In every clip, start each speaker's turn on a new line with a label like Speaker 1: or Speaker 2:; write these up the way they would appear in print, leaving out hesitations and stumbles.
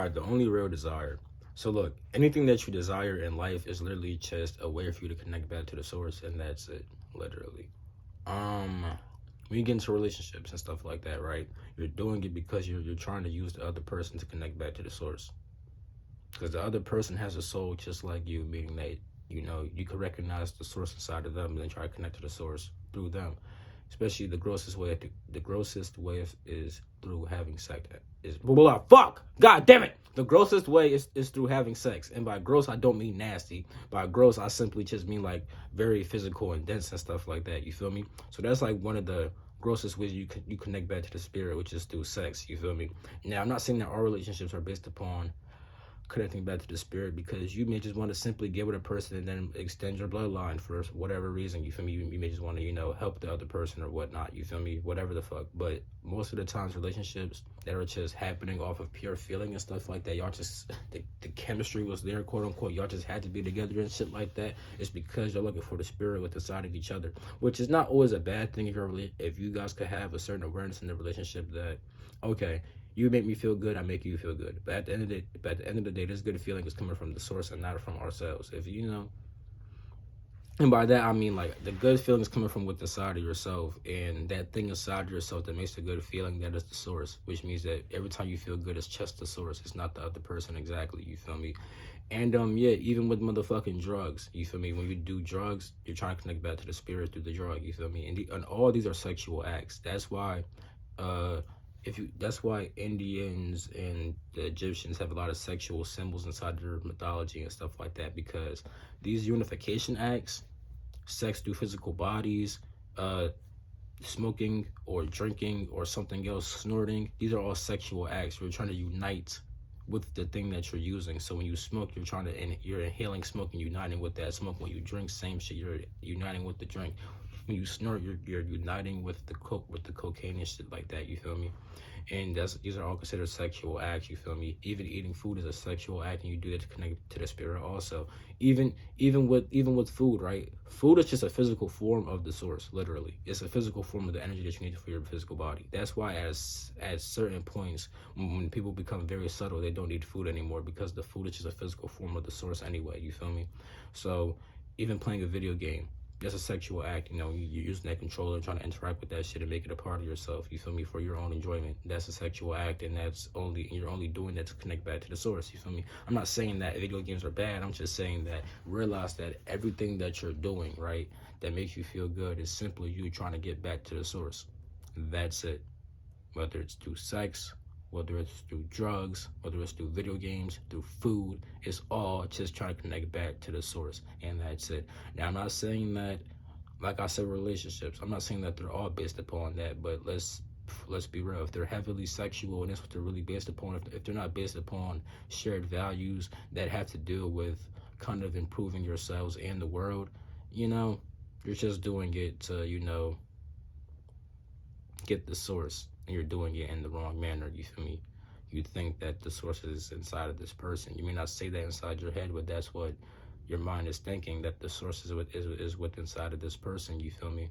Speaker 1: desire, the only real desire. So look, anything that you desire in life is literally just a way for you to connect back to the source, and that's it, literally. When you get into relationships and stuff like that, right? You're doing it because you're trying to use the other person to connect back to the source. Because the other person has a soul just like you, meaning that you can recognize the source inside of them and then try to connect to the source through them. Especially the grossest way is through having sex. Is blah, fuck, god damn it. The grossest way is through having sex, and by gross I don't mean nasty. By gross I simply just mean like very physical and dense and stuff like that. You feel me? So that's like one of the grossest ways you connect back to the spirit, which is through sex. You feel me? Now I'm not saying that all relationships are based upon connecting back to the spirit, because you may just want to simply get with a person and then extend your bloodline for whatever reason. You feel me? You may just want to help the other person or whatnot. You feel me? Whatever the fuck. But most of the times relationships that are just happening off of pure feeling and stuff like that, y'all just the chemistry was there, quote unquote, y'all just had to be together and shit like that. It's because you're looking for the spirit with the side of each other, which is not always a bad thing if you guys could have a certain awareness in the relationship that, okay, you make me feel good, I make you feel good. But at the end of the day, this good feeling is coming from the source and not from ourselves. And by that I mean like the good feeling is coming from within inside of yourself, and that thing inside yourself that makes the good feeling, that is the source. Which means that every time you feel good, it's just the source. It's not the other person exactly. You feel me? And yeah, even with motherfucking drugs, you feel me? When you do drugs, you're trying to connect back to the spirit through the drug. You feel me? And all these are sexual acts. That's why that's why Indians and the Egyptians have a lot of sexual symbols inside their mythology and stuff like that, because these unification acts, sex through physical bodies, smoking or drinking or something else, snorting, these are all sexual acts. You're trying to unite with the thing that you're using. So when you smoke, you're inhaling smoke and uniting with that smoke. When you drink, same shit, you're uniting with the drink. When you snort, you're uniting with the cocaine and shit like that. You feel me? And these are all considered sexual acts. You feel me? Even eating food is a sexual act, and you do that to connect to the spirit also. Even with food, right? Food is just a physical form of the source. Literally, it's a physical form of the energy that you need for your physical body. That's why at certain points, when people become very subtle, they don't need food anymore, because the food is just a physical form of the source anyway. You feel me? So even playing a video game, that's a sexual act. You're using that controller, trying to interact with that shit and make it a part of yourself. You feel me? For your own enjoyment. That's a sexual act, and you're only doing that to connect back to the source. You feel me? I'm not saying that video games are bad. I'm just saying that realize that everything that you're doing, right, that makes you feel good is simply you trying to get back to the source. That's it. Whether it's through sex, whether it's through drugs, whether it's through video games, through food, it's all just trying to connect back to the source, and that's it. Now, I'm not saying that, like I said, relationships, I'm not saying that they're all based upon that, but let's be real. If they're heavily sexual and that's what they're really based upon, if they're not based upon shared values that have to do with kind of improving yourselves and the world, you're just doing it to, get the source, and you're doing it in the wrong manner. You feel me? You think that the source is inside of this person. You may not say that inside your head, but that's what your mind is thinking, that the source is with inside of this person. You feel me?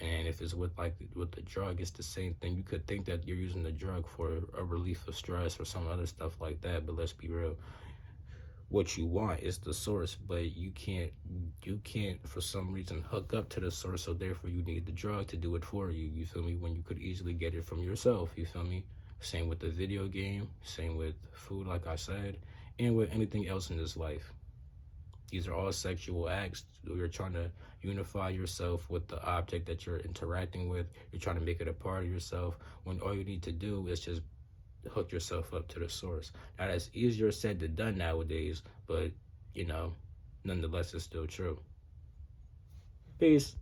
Speaker 1: And if it's with the drug, it's the same thing. You could think that you're using the drug for a relief of stress or some other stuff like that, but let's be real. What you want is the source, but you can't for some reason hook up to the source, so therefore you need the drug to do it for you. You feel me? When you could easily get it from yourself. You feel me? Same with the video game, same with food, like I said, and with anything else in this life. These are all sexual acts. You're trying to unify yourself with the object that you're interacting with. You're trying to make it a part of yourself, when all you need to do is just hook yourself up to the source. Now, that's easier said than done nowadays, but nonetheless, it's still true. Peace.